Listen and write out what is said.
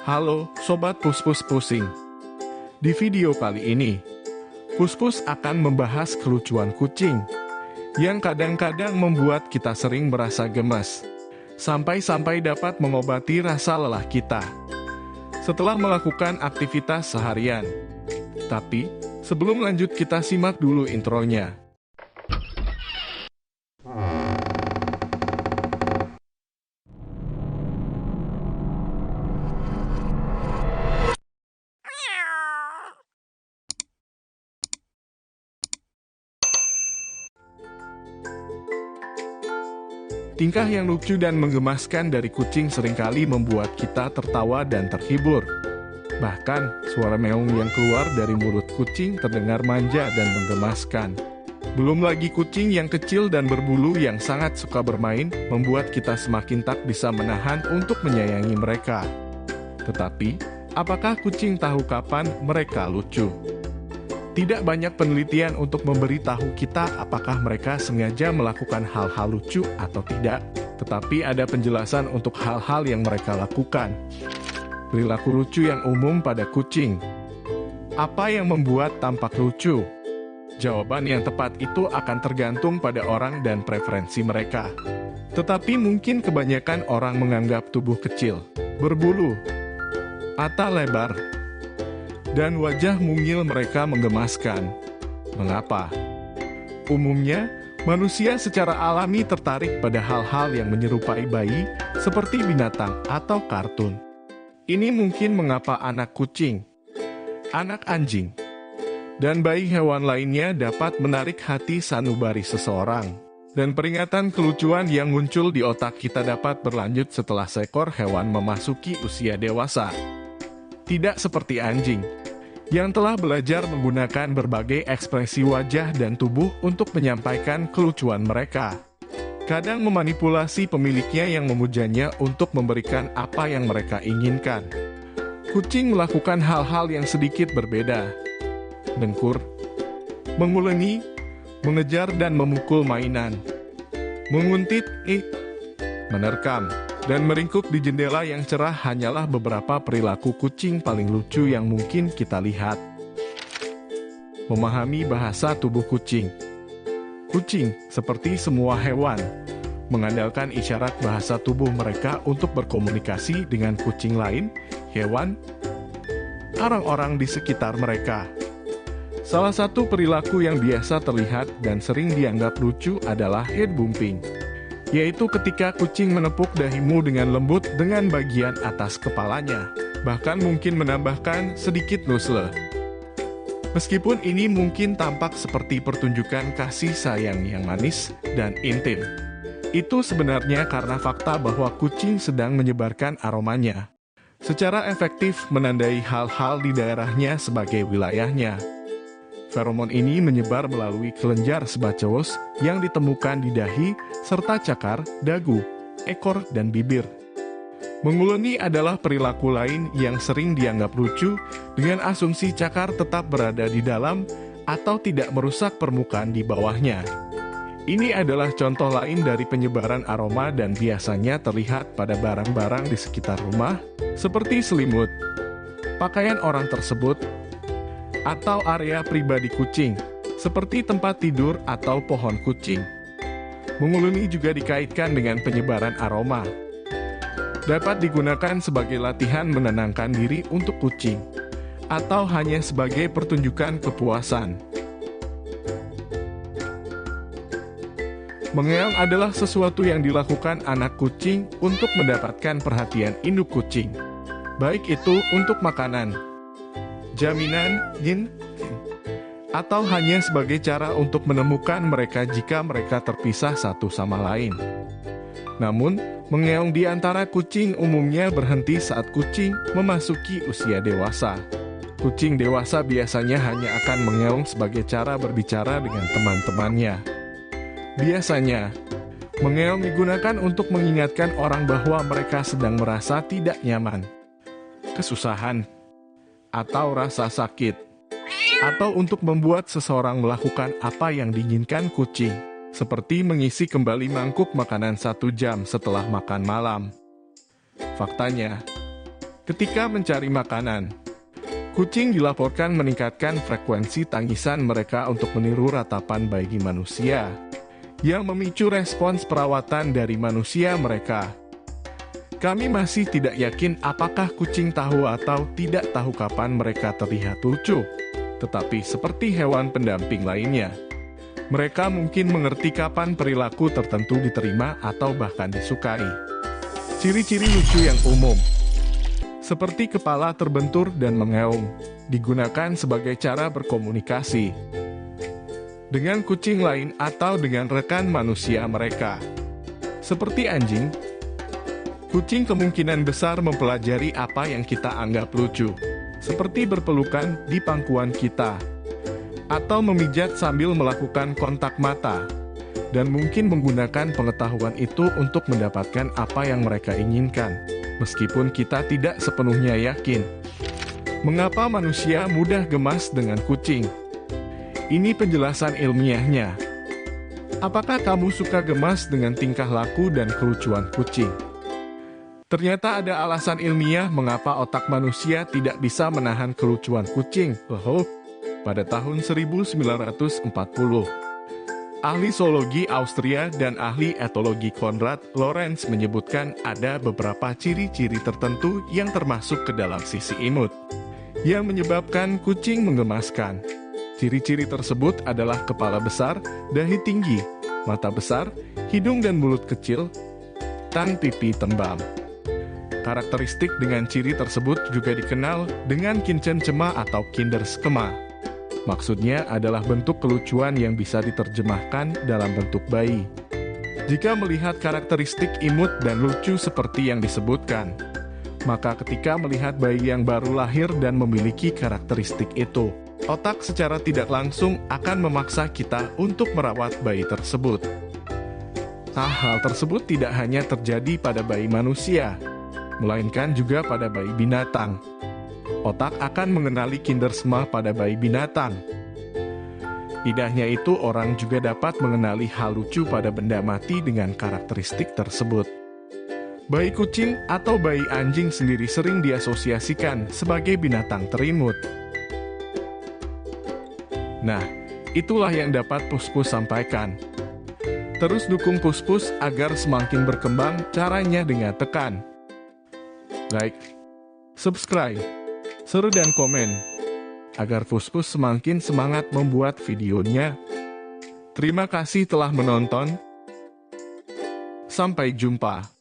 Halo, Sobat Pus-Pus Pusing. Di video kali ini, Pus-Pus akan membahas kelucuan kucing yang kadang-kadang membuat kita sering merasa gemes, sampai-sampai dapat mengobati rasa lelah kita setelah melakukan aktivitas seharian. Tapi, sebelum lanjut kita simak dulu intronya. Tingkah yang lucu dan menggemaskan dari kucing seringkali membuat kita tertawa dan terhibur. Bahkan, suara meong yang keluar dari mulut kucing terdengar manja dan menggemaskan. Belum lagi kucing yang kecil dan berbulu yang sangat suka bermain, membuat kita semakin tak bisa menahan untuk menyayangi mereka. Tetapi, apakah kucing tahu kapan mereka lucu? Tidak banyak penelitian untuk memberitahu kita apakah mereka sengaja melakukan hal-hal lucu atau tidak, tetapi ada penjelasan untuk hal-hal yang mereka lakukan. Perilaku lucu yang umum pada kucing. Apa yang membuat tampak lucu? Jawaban yang tepat itu akan tergantung pada orang dan preferensi mereka. Tetapi mungkin kebanyakan orang menganggap tubuh kecil, berbulu, mata lebar, dan wajah mungil mereka menggemaskan. Mengapa? Umumnya, manusia secara alami tertarik pada hal-hal yang menyerupai bayi, seperti binatang atau kartun. Ini mungkin mengapa anak kucing, anak anjing, dan bayi hewan lainnya dapat menarik hati sanubari seseorang. Dan peringatan kelucuan yang muncul di otak kita dapat berlanjut setelah seekor hewan memasuki usia dewasa. Tidak seperti anjing, yang telah belajar menggunakan berbagai ekspresi wajah dan tubuh untuk menyampaikan kelucuan mereka. Kadang memanipulasi pemiliknya yang memujanya untuk memberikan apa yang mereka inginkan. Kucing melakukan hal-hal yang sedikit berbeda. Dengkur, mengulengi, mengejar dan memukul mainan, menguntit, menerkam, dan meringkuk di jendela yang cerah hanyalah beberapa perilaku kucing paling lucu yang mungkin kita lihat. Memahami bahasa tubuh kucing. Kucing, seperti semua hewan, mengandalkan isyarat bahasa tubuh mereka untuk berkomunikasi dengan kucing lain, hewan, orang-orang di sekitar mereka. Salah satu perilaku yang biasa terlihat dan sering dianggap lucu adalah head bumping, yaitu ketika kucing menepuk dahimu dengan lembut dengan bagian atas kepalanya, bahkan mungkin menambahkan sedikit nusle. Meskipun ini mungkin tampak seperti pertunjukan kasih sayang yang manis dan intim, itu sebenarnya karena fakta bahwa kucing sedang menyebarkan aromanya, secara efektif menandai hal-hal di daerahnya sebagai wilayahnya. Feromon ini menyebar melalui kelenjar sebacewos yang ditemukan di dahi, serta cakar, dagu, ekor, dan bibir. Mengulengi adalah perilaku lain yang sering dianggap lucu dengan asumsi cakar tetap berada di dalam atau tidak merusak permukaan di bawahnya. Ini adalah contoh lain dari penyebaran aroma dan biasanya terlihat pada barang-barang di sekitar rumah, seperti selimut, pakaian orang tersebut, atau area pribadi kucing, seperti tempat tidur atau pohon kucing. Mengulengi juga dikaitkan dengan penyebaran aroma. Dapat digunakan sebagai latihan menenangkan diri untuk kucing, atau hanya sebagai pertunjukan kepuasan. Mengeong adalah sesuatu yang dilakukan anak kucing untuk mendapatkan perhatian induk kucing, baik itu untuk makanan, jaminan, atau hanya sebagai cara untuk menemukan mereka jika mereka terpisah satu sama lain. Namun, mengeong di antara kucing umumnya berhenti saat kucing memasuki usia dewasa. Kucing dewasa biasanya hanya akan mengeong sebagai cara berbicara dengan teman-temannya. Biasanya, mengeong digunakan untuk mengingatkan orang bahwa mereka sedang merasa tidak nyaman, kesusahan, atau rasa sakit, atau untuk membuat seseorang melakukan apa yang diinginkan kucing, seperti mengisi kembali mangkuk makanan 1 jam setelah makan malam. Faktanya, Ketika mencari makanan, kucing dilaporkan meningkatkan frekuensi tangisan mereka untuk meniru ratapan bayi manusia, yang memicu respons perawatan dari manusia mereka. Kami masih tidak yakin apakah kucing tahu atau tidak tahu kapan mereka terlihat lucu. Tetapi seperti hewan pendamping lainnya, mereka mungkin mengerti kapan perilaku tertentu diterima atau bahkan disukai. Ciri-ciri lucu yang umum seperti kepala terbentur dan mengeong, digunakan sebagai cara berkomunikasi dengan kucing lain atau dengan rekan manusia mereka. Seperti anjing, kucing kemungkinan besar mempelajari apa yang kita anggap lucu, seperti berpelukan di pangkuan kita, atau memijat sambil melakukan kontak mata, dan mungkin menggunakan pengetahuan itu untuk mendapatkan apa yang mereka inginkan. Meskipun kita tidak sepenuhnya yakin. Mengapa manusia mudah gemas dengan kucing? Ini penjelasan ilmiahnya. Apakah kamu suka gemas dengan tingkah laku dan kelucuan kucing? Ternyata ada alasan ilmiah mengapa otak manusia tidak bisa menahan kelucuan kucing. Pada tahun 1940, ahli zoologi Austria dan ahli etologi Konrad Lorenz menyebutkan ada beberapa ciri-ciri tertentu yang termasuk ke dalam sisi imut, yang menyebabkan kucing menggemaskan. Ciri-ciri tersebut adalah kepala besar, dahi tinggi, mata besar, hidung dan mulut kecil, dan pipi tembam. Karakteristik dengan ciri tersebut juga dikenal dengan Kindchenschema atau Kinderschema. Maksudnya adalah bentuk kelucuan yang bisa diterjemahkan dalam bentuk bayi. Jika melihat karakteristik imut dan lucu seperti yang disebutkan, maka ketika melihat bayi yang baru lahir dan memiliki karakteristik itu, otak secara tidak langsung akan memaksa kita untuk merawat bayi tersebut. Hal tersebut tidak hanya terjadi pada bayi manusia, melainkan juga pada bayi binatang. Otak akan mengenali Kinderschema pada bayi binatang. Tidak hanya itu, orang juga dapat mengenali hal lucu pada benda mati dengan karakteristik tersebut. Bayi kucing atau bayi anjing sendiri sering diasosiasikan sebagai binatang terimut. Nah, itulah yang dapat Puspus sampaikan. Terus dukung Puspus agar semakin berkembang, caranya dengan tekan like, subscribe, share dan komen, agar Puspus semakin semangat membuat videonya. Terima kasih telah menonton. Sampai jumpa.